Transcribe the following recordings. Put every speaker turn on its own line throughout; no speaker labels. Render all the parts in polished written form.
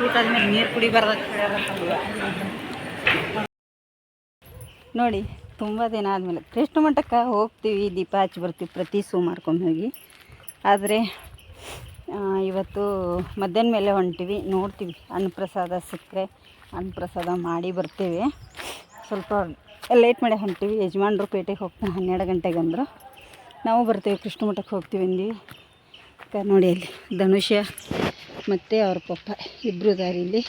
ಊಟ ಆದ್ಮೇಲೆ ನೀರು ಕುಡಿಬಾರ್ದು ನೋಡಿ. ತುಂಬ ದಿನ ಆದಮೇಲೆ ಕೃಷ್ಣ ಮಠಕ್ಕೆ ಹೋಗ್ತೀವಿ, ದೀಪ ಹಚ್ಚಿ ಬರ್ತೀವಿ ಪ್ರತಿ ಸೋಮವಾರಕ್ಕೊಮ್ಮೆ ಹೋಗಿ. ಆದರೆ ಇವತ್ತು ಮಧ್ಯಾಹ್ನ ಮೇಲೆ ಹೊಂಟಿವಿ, ನೋಡ್ತೀವಿ ಅನ್ನಪ್ರಸಾದ ಸಿಕ್ಕರೆ ಅನ್ನಪ್ರಸಾದ ಮಾಡಿ ಬರ್ತೇವೆ. ಸ್ವಲ್ಪ ಲೇಟ್ ಮಾಡಿ ಹೊಂಟೀವಿ. ಯಜಮಾನ್ರು ಪೇಟೆಗೆ ಹೋಗ್ತಾನೆ 12 ಗಂಟೆಗೆ ಅಂದರು. ನಾವು ಬರ್ತೇವೆ, ಕೃಷ್ಣ ಮಠಕ್ಕೆ ಹೋಗ್ತೀವಿ ಅಂದ್ವಿ. ನೋಡಿ ಅಲ್ಲಿ ಧನುಷ ಮತ್ತು ಅವ್ರ ಪಪ್ಪ ಇಬ್ಬರು ಇದ್ದಾರೆ ಇಲ್ಲಿ.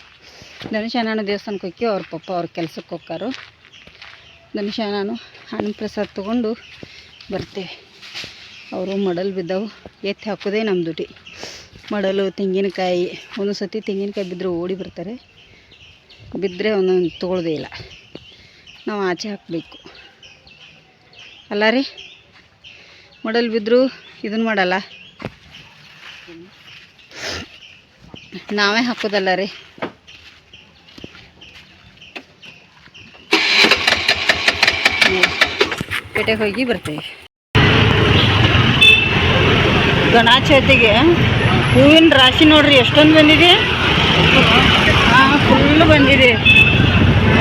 ಧನುಷ ನಾನು ದೇವಸ್ಥಾನಕ್ಕೆ ಹೋಗಿ ಅವ್ರ ಪಪ್ಪ ಅವ್ರ ಕೆಲ್ಸಕ್ಕೆ ಹೋಗ್ತಾರೋ. ಧನುಷ ನಾನು ಅನ್ನಪ್ರಸಾದ ತೊಗೊಂಡು ಬರ್ತೇವೆ. ಅವರು ಮಡಲು ಬಿದ್ದವು, ಎತ್ತಿ ಹಾಕೋದೇ ನಮ್ಮ ದುಡ್ಡಿ. ಮಡಲು ತೆಂಗಿನಕಾಯಿ, ಒಂದು ಸತಿ ತೆಂಗಿನಕಾಯಿ ಬಿದ್ದರೆ ಓಡಿ ಬರ್ತಾರೆ, ಬಿದ್ದರೆ ಒಂದೊಂದು ತೊಗೊಳ್ಳೋದೇ ಇಲ್ಲ. ನಾವು ಆಚೆ ಹಾಕಬೇಕು ಅಲ್ಲ ರೀ. ಮಡಲು ಬಿದ್ದರೂ ಇದನ್ನು ಮಾಡಲ್ಲ, ನಾವೇ ಹಾಕೋದಲ್ಲ ರೀ. ಪೇಟೆಗೆ ಹೋಗಿ ಬರ್ತೇವೆ. ಗಣೇಶ ಚೌತಿಗೆ ಹೂವಿನ ರಾಶಿ ನೋಡ್ರಿ ಎಷ್ಟೊಂದು ಬಂದಿದೆ. ಹಾಂ, ಫುಲ್ ಬಂದಿದೆ.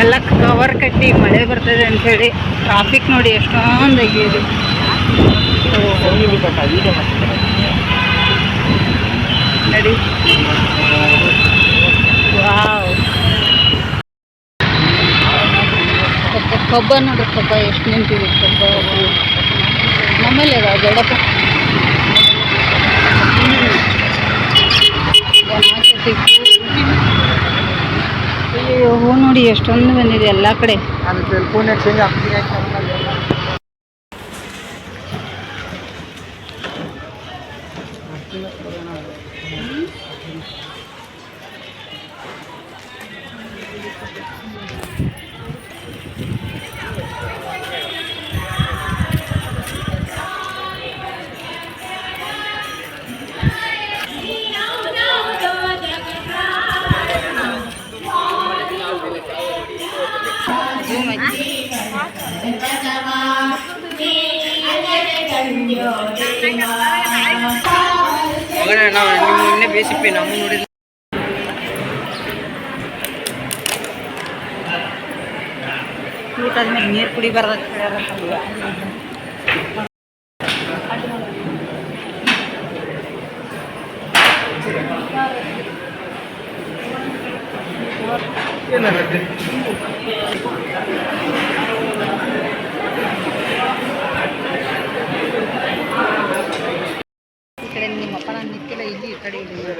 ಎಲ್ಲ ಕವರ್ ಕಟ್ಟಿ ಮಳೆ ಬರ್ತದೆ ಅಂಥೇಳಿ. ಟ್ರಾಫಿಕ್ ನೋಡಿ ಎಷ್ಟೊಂದು ಆಗಿದೆ. ನಡಿ. ವಾವ್, ಕಬ್ಬ ನೋಡ್ರಿ, ಕಬ್ಬ ಎಷ್ಟು ನಿಂತಿದೆ. ಕಬ್ಬ ನಮ್ಮಲ್ಲಿ ಅದ ಬೇಡಪ್ಪ. ಅಯ್ಯೋ, ಹೂ ನೋಡಿ ಎಷ್ಟೊಂದು ಬಂದಿದೆ ಎಲ್ಲ ಕಡೆ. ನಾವು ನಿನ್ನೆ ಬೇಸಿಪ್ಪಿ ನಮ್ಮ ನೋಡಿದ್ವಿ. ಊಟ ಆದ್ಮೇಲೆ ನೀರು ಕುಡಿಬಾರ್ದು ಈ ಕಡೆ ನಿಮ್ಮಪ್ಪ ನಾನು ನಿಕ್ಕಿಲ್ಲ, ಇಲ್ಲಿ ಈ ಕಡೆ ಇಲ್ಲಿ ನೋಡ.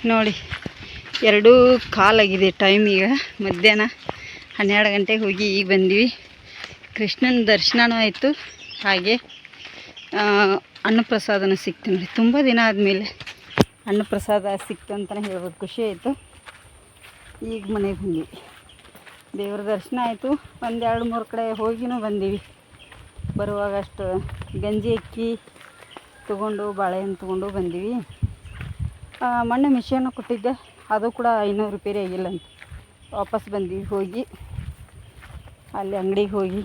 ನೋಡಿ 2:15 ಆಗಿದೆ ಟೈಮ್. ಈಗ ಮಧ್ಯಾಹ್ನ 12 ಗಂಟೆಗೆ ಹೋಗಿ ಈಗ ಬಂದ್ವಿ. ಕೃಷ್ಣನ ದರ್ಶನನೂ ಆಯಿತು, ಹಾಗೆ ಅನ್ನಪ್ರಸಾದನೂ ಸಿಕ್ತು ನೋಡಿ. ತುಂಬ ದಿನ ಆದಮೇಲೆ ಅನ್ನಪ್ರಸಾದ ಸಿಕ್ತು ಅಂತಲೇ ಹೇಳ್ಬೋದು. ಖುಷಿ ಆಯಿತು. ಈಗ ಮನೆಗೆ ಬಂದ್ವಿ. ದೇವ್ರ ದರ್ಶನ ಆಯಿತು. 1-2-3 ಕಡೆ ಹೋಗಿನೂ ಬಂದೀವಿ. ಬರುವಾಗ ಅಷ್ಟು ಗಂಜಿ ಅಕ್ಕಿ ತೊಗೊಂಡು ಬಾಳೆಹಣ್ಣು ತೊಗೊಂಡು ಬಂದೀವಿ. ಮೊನ್ನೆ ಮಿಷನ್ನು ಕೊಟ್ಟಿದ್ದೆ, ಅದು ಕೂಡ 500 ರೂಪಾಯಿ ಆಗಿಲ್ಲ ಅಂತ ವಾಪಸ್ ಬಂದ್ವಿ. ಹೋಗಿ ಅಲ್ಲಿ ಅಂಗಡಿಗೆ ಹೋಗಿ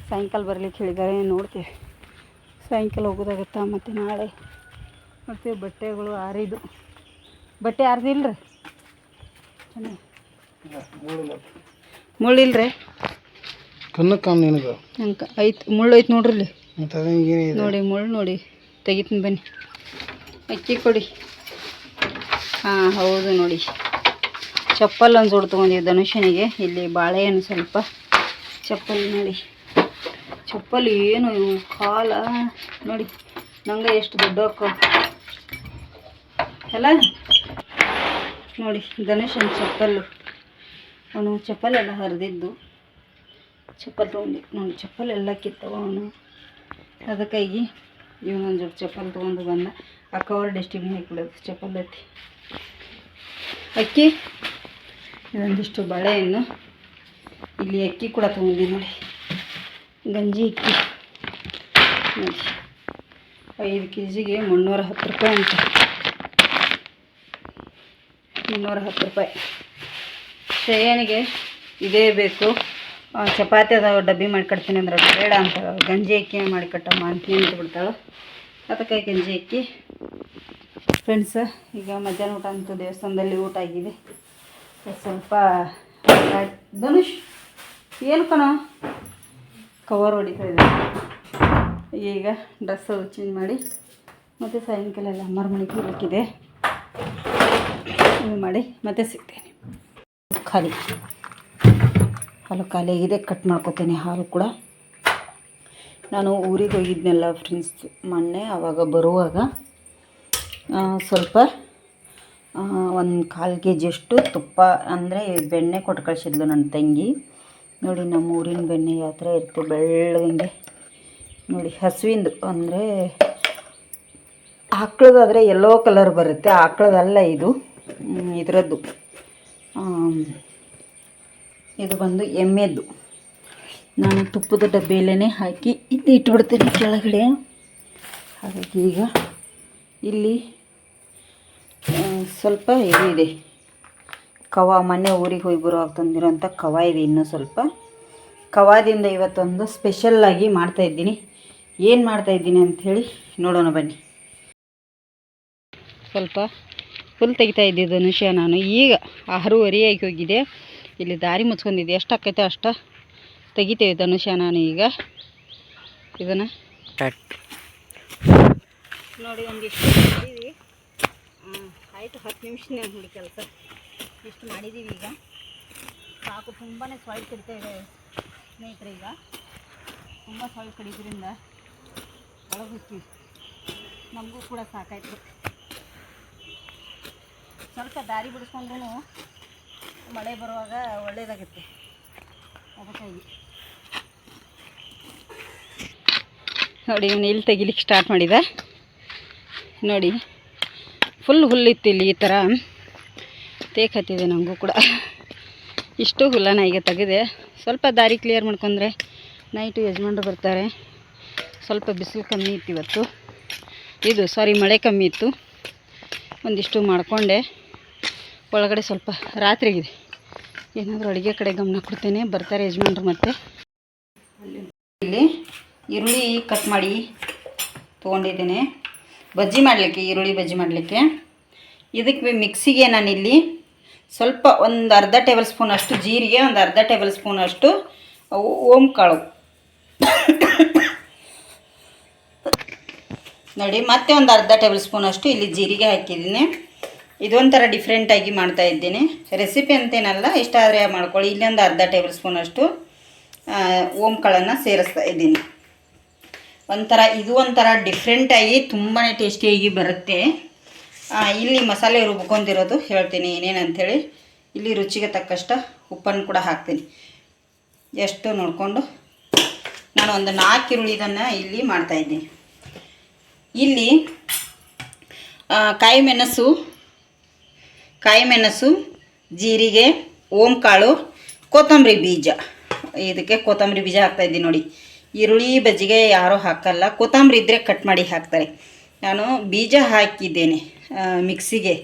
ಸಾಯಂಕಾಲ ಬರಲಿಕ್ಕೆ ಹೇಳಿದ್ದಾರೆ, ನೋಡ್ತೇವೆ ಸಾಯಂಕಾಲ ಹೋಗೋದಾಗತ್ತಾ. ಮತ್ತು ನಾಳೆ ನೋಡ್ತೇವೆ. ಬಟ್ಟೆಗಳು ಆರಿದು, ಬಟ್ಟೆ ಆರ್ದಿಲ್ಲ ರೀ, ಮುಳ್ಳಿಲ್ಲ ರೀ. ನಂಗೆ ಐತೆ, ಮುಳ್ಳು ಐತೆ ನೋಡ್ರಿ ಇಲ್ಲಿ. ನೋಡಿ ಮುಳ್ಳು ನೋಡಿ, ತೆಗಿತೀನಿ ಬನ್ನಿ. ಅಕ್ಕಿ ಕೊಡಿ. ಹಾಂ ಹೌದು ನೋಡಿ. ಚಪ್ಪಲ್ ಒಂದು ಜೋಡು ತೊಗೊಂಡಿದ್ದೆ ಧನುಷನಿಗೆ. ಇಲ್ಲಿ ಬಾಳೆಹಣ್ಣು ಸ್ವಲ್ಪ. ಚಪ್ಪಲ್ ನೋಡಿ, ಚಪ್ಪಲ್ ಏನು ಇವು ಕಾಲ ನೋಡಿ, ನಂಗೆ ಎಷ್ಟು ದೊಡ್ಡ ಅಲ್ಲ ನೋಡಿ. ಧನುಷನ ಚಪ್ಪಲ್ಲು, ಅವನು ಚಪ್ಪಲೆಲ್ಲ ಹರಿದಿದ್ದು. ಚಪ್ಪಲ್ ತೊಗೊಂಡು ನೋಡಿ, ಚಪ್ಪಲ್ ಎಲ್ಲ ಕಿತ್ತವ ಅವನು. ಅದಕ್ಕಾಗಿ ಇವನೊಂದು ಜೋಡಿ ಚಪ್ಪಲ್ ತೊಗೊಂಡು ಬಂದ. ಆ ಕವರ್ ಡಸ್ಟ್ಬಿನ್ ಹಾಕಿಬಿಡೋದು. ಚಪ್ಪಲ್ ಐತಿ ಅಕ್ಕಿ, ಇದೊಂದಿಷ್ಟು ಬಾಳೆಹಣ್ಣು, ಇಲ್ಲಿ ಅಕ್ಕಿ ಕೂಡ ತೊಗೊಂಡಿದ್ದೀನಿ ನೋಡಿ, ಗಂಜಿ ಅಕ್ಕಿ ನೋಡಿ 5 kgಗೆ 310 ರೂಪಾಯಿ ಅಂತ, 310 ರೂಪಾಯಿ. ಶ್ರೇಯನಿಗೆ ಇದೇ ಬೇಕು, ಚಪಾತಿ ಅದಾವ ಡಬ್ಬಿ ಮಾಡಿಕೊಡ್ತೀನಿ ಅಂದ್ರೆ ಬೇಡ ಅಂತ ಗಂಜಿ ಅಕ್ಕಿ ಮಾಡಿಕೊಟ್ಟಮ್ಮ ಅಂತ ನಿಂತುಬಿಡ್ತಾಳೆ. ಅದಕ್ಕೆ ಗಂಜಿ ಅಕ್ಕಿ. ಫ್ರೆಂಡ್ಸ್, ಈಗ ಮಧ್ಯಾಹ್ನ ಊಟ ಅಂತೂ ದೇವಸ್ಥಾನದಲ್ಲಿ ಊಟ ಆಗಿದೆ. ಸ್ವಲ್ಪ ಧನುಷ್ ಏನು ಕಣ ಕವರ್ ಹೊಡಿತಾ ಇದೆ. ಈಗ ಡ್ರೆಸ್ ಚೇಂಜ್ ಮಾಡಿ ಮತ್ತು ಸಾಯಂಕಾಲ ಎಲ್ಲ ಅಮ್ಮರ ಮನೆಗೆ ಹೋಗಬೇಕಿದೆ. ಇದು ಮಾಡಿ ಮತ್ತೆ ಸಿಗ್ತೇನೆ. ಹಾಲು ಖಾಲಿ ಆಗಿದೆ, ಕಟ್ ಮಾಡ್ಕೊತೀನಿ. ಹಾಲು ಕೂಡ ನಾನು ಊರಿಗೆ ಹೋಗಿದ್ನಲ್ಲ ಫ್ರೆಂಡ್ಸ್ ಮೊನ್ನೆ, ಆವಾಗ ಬರುವಾಗ ಸ್ವಲ್ಪ 1/4 kg ಅಷ್ಟು ತುಪ್ಪ ಅಂದರೆ ಬೆಣ್ಣೆ ಕೊಟ್ಟು ಕಳಿಸಿದ್ಲು ನನ್ನ ತಂಗಿ. ನೋಡಿ ನಮ್ಮ ಊರಿನ ಬೆಣ್ಣೆ ಯಾವ ಥರ ಇರುತ್ತೆ, ಬೆಳ್ಳಗಂಗೆ ನೋಡಿ. ಹಸುವಿಂದು ಅಂದರೆ ಆಕಳದಾದರೆ ಯೆಲ್ಲೋ ಕಲರ್ ಬರುತ್ತೆ, ಆಕಳದಲ್ಲ ಇದು, ಇದರದ್ದು ಇದು ಬಂದು ಎಮ್ಮೆದ್ದು. ನಾನು ತುಪ್ಪದ ಡಬ್ಬಿಯಲ್ಲೇ ಹಾಕಿ ಇಲ್ಲಿ ಇಟ್ಬಿಡ್ತೀನಿ ಕೆಳಗಡೆ. ಹಾಗಾಗಿ ಈಗ ಇಲ್ಲಿ ಸ್ವಲ್ಪ ಇದು ಇದೆ, ಕವ, ಮೊನ್ನೆ ಊರಿಗೆ ಹೋಗಿ ಬರುವಾಗ ತಂದಿರೋಂಥ ಕವ ಇದೆ. ಇನ್ನೂ ಸ್ವಲ್ಪ ಕವಾದಿಂದ ಇವತ್ತೊಂದು ಸ್ಪೆಷಲ್ಲಾಗಿ ಮಾಡ್ತಾಯಿದ್ದೀನಿ. ಏನು ಮಾಡ್ತಾಯಿದ್ದೀನಿ ಅಂಥೇಳಿ ನೋಡೋಣ ಬನ್ನಿ. ಸ್ವಲ್ಪ ಫುಲ್ ತೆಗಿತಾ ಇದ್ದಿದ್ದು ಧನುಷ್ಯ. ನಾನು ಈಗ 6:30 ಆಗಿ ಹೋಗಿದೆ. ಇಲ್ಲಿ ದಾರಿ ಮುಚ್ಕೊಂಡಿದ್ದೆ, ಎಷ್ಟು ಆಕೈತೆ ಅಷ್ಟು ತೆಗಿತೇವೆ ಧನುಷ್ಯ ನಾನು. ಈಗ ಇದನ್ನು ನೋಡಿ ಒಂದಿಷ್ಟು ಮಾಡಿದ್ದೀವಿ. ಆಯಿತು 10 ನಿಮಿಷನೇ ನೋಡಿ ಕೆಲಸ, ಇಷ್ಟು ಮಾಡಿದ್ದೀವಿ. ಈಗ ಸಾಕು, ತುಂಬಾ ಸೊಳ್ಳೆ ಕಡಿತಾ ಇದೆ ಸ್ನೇಹಿತರೆ. ಈಗ ತುಂಬ ಸೊಳ್ಳೆ ಕಡಿದ್ರಿಂದ ಒಳಗೆ ಹೋಗ್ತೀವಿ, ನಮಗೂ ಕೂಡ ಸಾಕಾಯ್ತು. ಸ್ವಲ್ಪ ದಾರಿ ಬಿಡಿಸ್ಕೊಂಡ್ರೂ ಮಳೆ ಬರುವಾಗ ಒಳ್ಳೆಯದಾಗುತ್ತೆ. ಅದಕ್ಕಾಗಿ ನೋಡಿ ಇವನು ಇಲ್ಲಿ ತೆಗಿಲಿಕ್ಕೆ ಸ್ಟಾರ್ಟ್ ಮಾಡಿದ. ನೋಡಿ ಫುಲ್ ಹುಲ್ಲಿತ್ತು ಇಲ್ಲಿ, ಈ ಥರ ತೇಕತ್ತಿದೆ. ನನಗೂ ಕೂಡ ಇಷ್ಟು ಹುಲ್ಲನ ಈಗ ತೆಗೆದೆ. ಸ್ವಲ್ಪ ದಾರಿ ಕ್ಲಿಯರ್ ಮಾಡ್ಕೊಂಡ್ರೆ ನೈಟು ಯಜಮಾನ್ರು ಬರ್ತಾರೆ. ಸ್ವಲ್ಪ ಬಿಸಿಲು ಕಮ್ಮಿ ಇತ್ತು ಇವತ್ತು, ಇದು ಸಾರಿ ಮಳೆ ಕಮ್ಮಿ ಇತ್ತು. ಒಂದಿಷ್ಟು ಮಾಡಿಕೊಂಡೆ. ಒಳಗಡೆ ಸ್ವಲ್ಪ ರಾತ್ರಿಗಿದೆ, ಏನಾದರೂ ಅಡುಗೆ ಕಡೆ ಗಮನ ಕೊಡ್ತೇನೆ. ಬರ್ತಾರೆ ಯಜಮಾನ್ರು. ಮತ್ತು ಇಲ್ಲಿ ಈರುಳ್ಳಿ ಕಟ್ ಮಾಡಿ ತೊಗೊಂಡಿದ್ದೇನೆ ಬಜ್ಜಿ ಮಾಡಲಿಕ್ಕೆ, ಈರುಳ್ಳಿ ಬಜ್ಜಿ ಮಾಡಲಿಕ್ಕೆ. ಇದಕ್ಕೆ ಮಿಕ್ಸಿಗೆ ನಾನಿಲ್ಲಿ ಸ್ವಲ್ಪ ಒಂದು ಅರ್ಧ ಟೇಬಲ್ ಸ್ಪೂನ್ ಅಷ್ಟು ಜೀರಿಗೆ, ಒಂದು ಅರ್ಧ ಟೇಬಲ್ ಸ್ಪೂನ್ ಅಷ್ಟು ಓಂ ಕಾಳು ನೋಡಿ, ಮತ್ತೆ ಒಂದು ಅರ್ಧ ಟೇಬಲ್ ಸ್ಪೂನ್ ಅಷ್ಟು ಇಲ್ಲಿ ಜೀರಿಗೆ ಹಾಕಿದ್ದೀನಿ. ಇದೊಂಥರ ಡಿಫ್ರೆಂಟಾಗಿ ಮಾಡ್ತಾಯಿದ್ದೀನಿ. ರೆಸಿಪಿ ಅಂತೇನಲ್ಲ, ಇಷ್ಟ ಆದರೆ ಮಾಡ್ಕೊಳ್ಳಿ. ಇಲ್ಲೊಂದು ಅರ್ಧ ಟೇಬಲ್ ಸ್ಪೂನ್ ಅಷ್ಟು ಓಂ ಕಾಳನ್ನು ಸೇರಿಸ್ತಾ ಇದ್ದೀನಿ. ಇದು ಒಂಥರ ಡಿಫ್ರೆಂಟಾಗಿ ತುಂಬಾ ಟೇಸ್ಟಿಯಾಗಿ ಬರುತ್ತೆ. ಇಲ್ಲಿ ಮಸಾಲೆ ರುಬ್ಕೊಂಡಿರೋದು ಹೇಳ್ತೀನಿ ಏನೇನು ಅಂಥೇಳಿ. ಇಲ್ಲಿ ರುಚಿಗೆ ತಕ್ಕಷ್ಟು ಉಪ್ಪನ್ನು ಕೂಡ ಹಾಕ್ತೀನಿ, ಎಷ್ಟು ನೋಡಿಕೊಂಡು. ನಾನು ಒಂದು 4 ಈರುಳ್ಳಿ ಇದನ್ನು ಇಲ್ಲಿ ಮಾಡ್ತಾಯಿದ್ದೀನಿ. ಇಲ್ಲಿ ಕಾಯಿ ಮೆಣಸು, ಜೀರಿಗೆ, ಓಂ ಕಾಳು, ಕೊತ್ತಂಬರಿ ಬೀಜ. ಇದಕ್ಕೆ ಕೊತ್ತಂಬರಿ ಬೀಜ ಹಾಕ್ತಾಯಿದ್ದೀನಿ ನೋಡಿ. ಈರುಳ್ಳಿ ಬಜ್ಜಿಗೆ ಯಾರೂ ಹಾಕಲ್ಲ, ಕೊತ್ತಂಬರಿ ಇದ್ದರೆ ಕಟ್ ಮಾಡಿ ಹಾಕ್ತಾರೆ. ನಾನು ಬೀಜ ಹಾಕಿದ್ದೇನೆ ಮಿಕ್ಸಿಗೆ,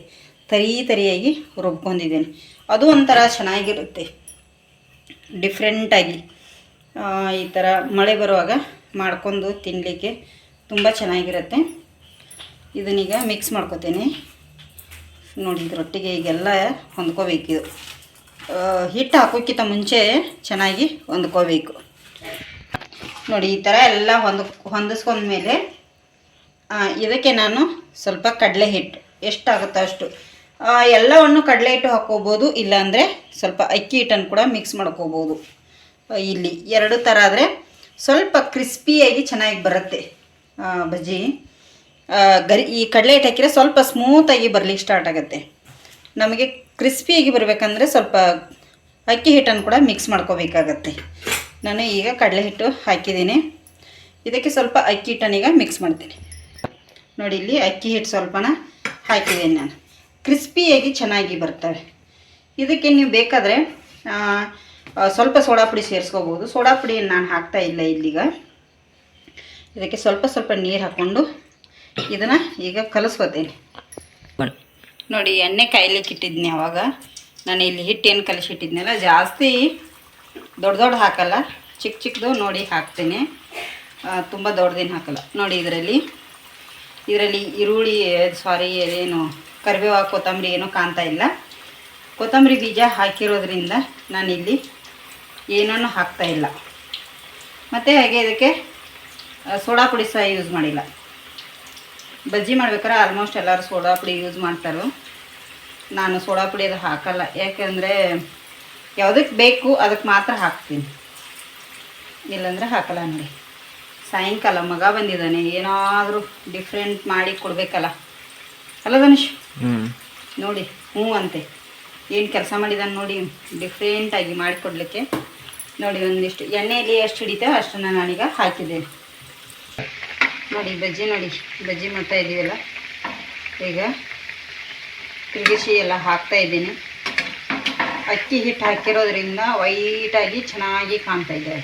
ತರಿಯಾಗಿ ರುಬ್ಕೊಂಡಿದ್ದೇನೆ. ಅದು ಒಂಥರ ಚೆನ್ನಾಗಿರುತ್ತೆ, ಡಿಫ್ರೆಂಟಾಗಿ. ಈ ಥರ ಮಳೆ ಬರುವಾಗ ಮಾಡ್ಕೊಂಡು ತಿನ್ನಲಿಕ್ಕೆ ತುಂಬ ಚೆನ್ನಾಗಿರುತ್ತೆ. ಇದನ್ನೀಗ ಮಿಕ್ಸ್ ಮಾಡ್ಕೊತೀನಿ ನೋಡಿ. ಇದರೊಟ್ಟಿಗೆ ಈಗೆಲ್ಲ ಹೊಂದ್ಕೋಬೇಕಿದು. ಹಿಟ್ಟು ಹಾಕೋಕ್ಕಿಂತ ಮುಂಚೆ ಚೆನ್ನಾಗಿ ಹೊಂದ್ಕೋಬೇಕು ನೋಡಿ. ಈ ಥರ ಎಲ್ಲ ಹೊಂದಿಸ್ಕೊಂಡ್ಮೇಲೆ ಇದಕ್ಕೆ ನಾನು ಸ್ವಲ್ಪ ಕಡಲೆ ಹಿಟ್ಟು ಎಷ್ಟಾಗುತ್ತೋ ಅಷ್ಟು, ಎಲ್ಲವನ್ನು ಕಡಲೆ ಹಿಟ್ಟು ಹಾಕ್ಕೋಬೋದು, ಇಲ್ಲಾಂದರೆ ಸ್ವಲ್ಪ ಅಕ್ಕಿ ಹಿಟ್ಟನ್ನು ಕೂಡ ಮಿಕ್ಸ್ ಮಾಡ್ಕೋಬೋದು. ಇಲ್ಲಿ 2 ಥರ ಆದರೆ ಸ್ವಲ್ಪ ಕ್ರಿಸ್ಪಿಯಾಗಿ ಚೆನ್ನಾಗಿ ಬರುತ್ತೆ ಬಜ್ಜಿ. ಈ ಕಡಲೆ ಹಿಟ್ಟು ಹಾಕಿದ್ರೆ ಸ್ವಲ್ಪ ಸ್ಮೂತಾಗಿ ಬರಲಿಕ್ಕೆ ಸ್ಟಾರ್ಟ್ ಆಗುತ್ತೆ. ನಮಗೆ ಕ್ರಿಸ್ಪಿಯಾಗಿ ಬರಬೇಕಂದ್ರೆ ಸ್ವಲ್ಪ ಅಕ್ಕಿ ಹಿಟ್ಟನ್ನು ಕೂಡ ಮಿಕ್ಸ್ ಮಾಡ್ಕೋಬೇಕಾಗತ್ತೆ. ನಾನು ಈಗ ಕಡಲೆ ಹಿಟ್ಟು ಹಾಕಿದ್ದೀನಿ, ಇದಕ್ಕೆ ಸ್ವಲ್ಪ ಅಕ್ಕಿ ಹಿಟ್ಟನ್ನೀಗ ಮಿಕ್ಸ್ ಮಾಡ್ತೀನಿ ನೋಡಿ. ಇಲ್ಲಿ ಅಕ್ಕಿ ಹಿಟ್ಟು ಸ್ವಲ್ಪನ ಹಾಕಿದ್ದೀನಿ ನಾನು. ಕ್ರಿಸ್ಪಿಯಾಗಿ ಚೆನ್ನಾಗಿ ಬರ್ತವೆ. ಇದಕ್ಕೆ ನೀವು ಬೇಕಾದರೆ ಸ್ವಲ್ಪ ಸೋಡಾ ಪುಡಿ ಸೇರಿಸ್ಕೋಬೋದು. ಸೋಡಾ ಪುಡಿ ನಾನು ಹಾಕ್ತಾ ಇಲ್ಲ ಇಲ್ಲಿಗ. ಇದಕ್ಕೆ ಸ್ವಲ್ಪ ನೀರು ಹಾಕ್ಕೊಂಡು ಇದನ್ನು ಈಗ ಕಲಿಸ್ಕೋತೀನಿ. ನೋಡಿ, ಎಣ್ಣೆ ಕಾಯ್ಲಿಕ್ಕೆ ಇಟ್ಟಿದ್ನಿ. ಅವಾಗ ನಾನು ಇಲ್ಲಿ ಹಿಟ್ಟೇನು ಕಲಿಸಿಟ್ಟಿದ್ನಲ್ಲ, ಜಾಸ್ತಿ ದೊಡ್ಡ ಹಾಕಲ್ಲ, ಚಿಕ್ಕದು ನೋಡಿ ಹಾಕ್ತೀನಿ. ತುಂಬ ದೊಡ್ಡದೇನು ಹಾಕಲ್ಲ. ನೋಡಿ, ಇದರಲ್ಲಿ ಈರುಳ್ಳಿ ಏನು ಕರಿಬೇವು ಕೊತ್ತಂಬರಿ ಏನೂ ಕಾಣ್ತಾ ಇಲ್ಲ. ಕೊತ್ತಂಬರಿ ಬೀಜ ಹಾಕಿರೋದ್ರಿಂದ ನಾನಿಲ್ಲಿ ಏನೂ ಹಾಕ್ತಾ ಇಲ್ಲ. ಮತ್ತು ಹಾಗೆ ಇದಕ್ಕೆ ಸೋಡಾ ಪುಡಿ ಸಹ ಯೂಸ್ ಮಾಡಿಲ್ಲ. ಬಜ್ಜಿ ಮಾಡ್ಬೇಕಾದ್ರೆ ಆಲ್ಮೋಸ್ಟ್ ಎಲ್ಲರೂ ಸೋಡಾ ಪುಡಿ ಯೂಸ್ ಮಾಡ್ತಾರೆ. ನಾನು ಸೋಡಾ ಪುಡಿ ಅದು ಹಾಕಲ್ಲ. ಯಾಕೆಂದರೆ ಯಾವುದಕ್ಕೆ ಬೇಕು ಅದಕ್ಕೆ ಮಾತ್ರ ಹಾಕ್ತೀನಿ, ಇಲ್ಲಾಂದರೆ ಹಾಕಲ್ಲ. ನೋಡಿ, ಸಾಯಂಕಾಲ ಮಗ ಬಂದಿದ್ದಾನೆ, ಏನಾದರೂ ಡಿಫ್ರೆಂಟ್ ಮಾಡಿ ಕೊಡಬೇಕಲ್ಲ ಅಲ್ಲ ಧನುಷ್? ನೋಡಿ, ಹ್ಞೂ ಅಂತೆ. ಏನು ಕೆಲಸ ಮಾಡಿದಾನೆ ನೋಡಿ, ಡಿಫ್ರೆಂಟಾಗಿ ಮಾಡಿಕೊಡ್ಲಿಕ್ಕೆ. ನೋಡಿ, ಒಂದಿಷ್ಟು ಎಣ್ಣೆಯಲ್ಲಿ ಎಷ್ಟು ಹಿಡಿತೇವೆ ಅಷ್ಟನ್ನು ನಾನೀಗ ಹಾಕಿದ್ದೇನೆ. ನೋಡಿ, ಬಜ್ಜಿ ಮಾಡ್ತಾ ಇದ್ದೀವಲ್ಲ, ಈಗ ತಿರುಗಿಸಿ ಎಲ್ಲ ಹಾಕ್ತಾ ಇದ್ದೀನಿ. ಅಕ್ಕಿ ಹಿಟ್ಟು ಹಾಕಿರೋದ್ರಿಂದ ವೈಟಾಗಿ ಚೆನ್ನಾಗಿ ಕಾಣ್ತಾ ಇದೆ.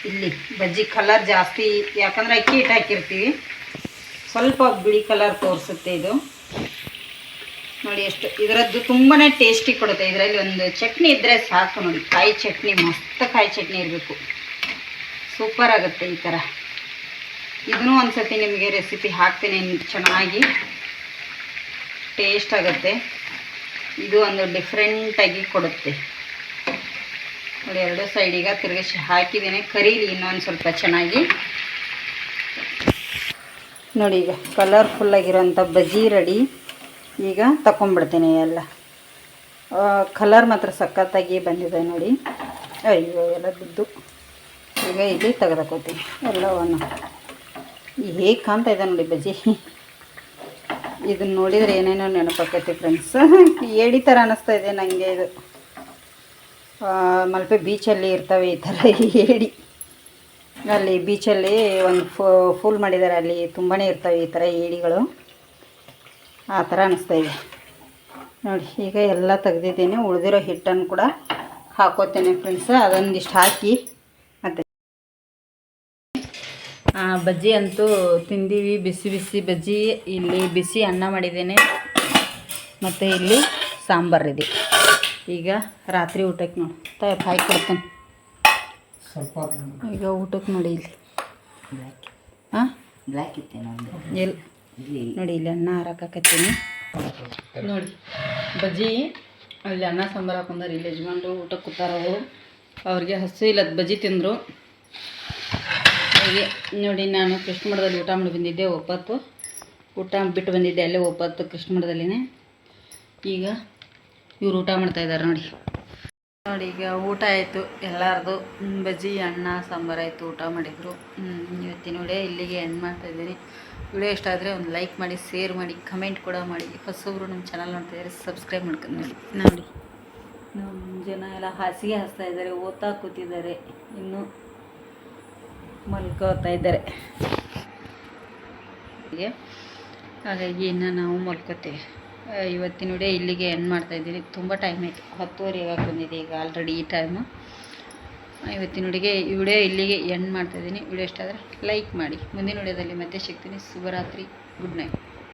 ಇಲ್ಲಿ ಬಜ್ಜಿ ಕಲರ್ ಜಾಸ್ತಿ, ಯಾಕಂದರೆ ಅಕ್ಕಿ ಹಿಟ್ಟು ಹಾಕಿರ್ತೀವಿ, ಸ್ವಲ್ಪ ಬಿಳಿ ಕಲರ್ ತೋರಿಸುತ್ತೆ ಇದು. ನೋಡಿ, ಎಷ್ಟು ಇದರದ್ದು ತುಂಬಾ ಟೇಸ್ಟಿ ಕೊಡುತ್ತೆ. ಇದರಲ್ಲಿ ಒಂದು ಚಟ್ನಿ ಇದ್ದರೆ ಸಾಕು. ನೋಡಿ, ಕಾಯಿ ಚಟ್ನಿ, ಮಸ್ತ್ ಕಾಯಿ ಚಟ್ನಿ ಇರಬೇಕು, ಸೂಪರ್ ಆಗುತ್ತೆ ಈ ಥರ. ಇದನ್ನೂ ಒಂದು ಸತಿ ನಿಮಗೆ ರೆಸಿಪಿ ಹಾಕ್ತೀನಿ, ಚೆನ್ನಾಗಿ ಟೇಸ್ಟ್ ಆಗುತ್ತೆ. ಇದು ಒಂದು ಡಿಫ್ರೆಂಟಾಗಿ ಕೊಡುತ್ತೆ. ನೋಡಿ, ಎರಡು ಸೈಡಿಗೆ ತಿರುಗಿಸಿ ಹಾಕಿದ್ದೇನೆ. ಕರೀಲಿ ಇನ್ನೊಂದು ಸ್ವಲ್ಪ ಚೆನ್ನಾಗಿ. ನೋಡಿ, ಈಗ ಕಲರ್ಫುಲ್ಲಾಗಿರೋಂಥ ಬಜ್ಜಿ ರೆಡಿ. ಈಗ ತಗೊಂಡ್ಬಿಡ್ತೀನಿ ಎಲ್ಲ. ಕಲರ್ ಮಾತ್ರ ಸಖತ್ತಾಗಿ ಬಂದಿದೆ ನೋಡಿ. ಅಯ್ಯೋ, ಎಲ್ಲ ಬಿದ್ದು. ಈಗ ಇಲ್ಲಿ ತೆಗೆದುಕೋತೀನಿ ಎಲ್ಲವನ್ನು. ಹೇಗೆ ಕಾಣ್ತಾ ಇದೆ ನೋಡಿ ಬಜ್ಜಿ. ಇದನ್ನು ನೋಡಿದರೆ ಏನೇನೋ ನೆನಪಾಕೈತಿ ಫ್ರೆಂಡ್ಸ್. ಏಡಿ ಥರ ಅನ್ನಿಸ್ತಾ ಇದೆ ನನಗೆ ಇದು. ಮಲ್ಪೆ ಬೀಚಲ್ಲಿ ಇರ್ತವೆ ಈ ಥರ ಏಡಿ. ಅಲ್ಲಿ ಬೀಚಲ್ಲಿ ಒಂದು ಫುಲ್ ಮಾಡಿದ್ದಾರೆ, ಅಲ್ಲಿ ತುಂಬಾ ಇರ್ತವೆ ಈ ಥರ ಏಡಿಗಳು. ಆ ಥರ ಅನ್ನಿಸ್ತಾ ಇದೆ ನೋಡಿ. ಈಗ ಎಲ್ಲ ತೆಗೆದಿದ್ದೀನಿ. ಉಳಿದಿರೋ ಹಿಟ್ಟನ್ನು ಕೂಡ ಹಾಕೋತೇನೆ ಫ್ರೆಂಡ್ಸ್. ಅದೊಂದಿಷ್ಟು ಹಾಕಿ ಮತ್ತು ಬಜ್ಜಿ ಅಂತೂ ತಿಂದೀವಿ. ಬಿಸಿ ಬಿಸಿ ಬಜ್ಜಿ. ಇಲ್ಲಿ ಬಿಸಿ ಅನ್ನ ಮಾಡಿದ್ದೇನೆ ಮತ್ತು ಇಲ್ಲಿ ಸಾಂಬಾರಿದೆ. ಈಗ ರಾತ್ರಿ ಊಟಕ್ಕೆ ನೋಡಿ ಹಾಕಿ ಕೊಡ್ತೇನೆ. ಈಗ ಊಟಕ್ಕೆ ನೋಡಿ, ಇಲ್ಲಿ ಬ್ಲ್ಯಾಕ್ ಇತ್ತೇನೆ ಎಲ್ಲಿ ನೋಡಿ, ಇಲ್ಲಿ ಅನ್ನ ಹಾರಾಕತ್ತೀನಿ ನೋಡಿ. ಬಜ್ಜಿ ಅಲ್ಲಿ ಅನ್ನ ಸಾಂಬಾರು ಹಾಕೊಂಡಾರೆ. ಇಲ್ಲಿ ಯಜಮಾನ್ರು ಊಟಕ್ಕೆ ಕೂತಾರವು. ಅವ್ರಿಗೆ ಹಸು ಇಲ್ಲದ ಬಜ್ಜಿ ತಿಂದರು. ಹಾಗೆ ನೋಡಿ, ನಾನು ಕೃಷ್ಣ ಮಠದಲ್ಲಿ ಊಟ ಮಾಡಿ ಬಂದಿದ್ದೆ. ಒಪ್ಪತ್ತು ಊಟ ಬಿಟ್ಟು ಬಂದಿದ್ದೆ, ಅಲ್ಲೇ ಒಪ್ಪತ್ತು ಕೃಷ್ಣ ಮಠದಲ್ಲಿನೇ. ಈಗ ಇವ್ರು ಊಟ ಮಾಡ್ತಾಯಿದ್ದಾರೆ ನೋಡಿ. ಈಗ ಊಟ ಆಯಿತು ಎಲ್ಲರದು. ಬಜ್ಜಿ ಅನ್ನ ಸಾಂಬಾರು ಆಯಿತು, ಊಟ ಮಾಡಿದರು. ಇವತ್ತಿನ ವಿಡಿಯೋ ಇಲ್ಲಿಗೆ ಎಂಡ್ ಮಾಡ್ತಾಯಿದ್ದೀನಿ. ವಿಡಿಯೋ ಇಷ್ಟ ಆದರೆ ಒಂದು ಲೈಕ್ ಮಾಡಿ, ಶೇರ್ ಮಾಡಿ, ಕಮೆಂಟ್ ಕೂಡ ಮಾಡಿ. ಹೊಸಬ್ರು ನಮ್ಮ ಚಾನಲ್ ನೋಡ್ತಾಯಿದ್ದಾರೆ, ಸಬ್ಸ್ಕ್ರೈಬ್ ಮಾಡ್ಕೊಂಡು ನೋಡಿ. ನಮ್ಮ ಜನ ಎಲ್ಲ ಹಾಸಿಗೆ ಹಾಸ್ತಾ ಇದ್ದಾರೆ, ಓದ್ತಾ ಕೂತಿದ್ದಾರೆ, ಇನ್ನೂ ಮಲ್ಕೋತಾ ಇದ್ದಾರೆ. ಹಾಗಾಗಿ ಇನ್ನು ನಾವು ಮಲ್ಕೋತೇವೆ. ಇವತ್ತಿನ ವಿಡಿಯೋ ಇಲ್ಲಿಗೆ ಎಂಡ್ ಮಾಡ್ತಾಯಿದ್ದೀನಿ. ತುಂಬ ಟೈಮ್ ಆಯಿತು, 10:30 ಬಂದಿದೆ ಈಗ ಆಲ್ರೆಡಿ ಈ ಟೈಮು. ಇವತ್ತಿನ ವಿಡಿಯೋ ಇಲ್ಲಿಗೆ ಎಂಡ್ ಮಾಡ್ತಾಯಿದ್ದೀನಿ. ವಿಡಿಯೋ ಇಷ್ಟ ಆದರೆ ಲೈಕ್ ಮಾಡಿ. ಮುಂದಿನ ವಿಡಿಯೋದಲ್ಲಿ ಮತ್ತೆ ಸಿಗ್ತೀನಿ. ಶುಭರಾತ್ರಿ, ಗುಡ್ ನೈಟ್.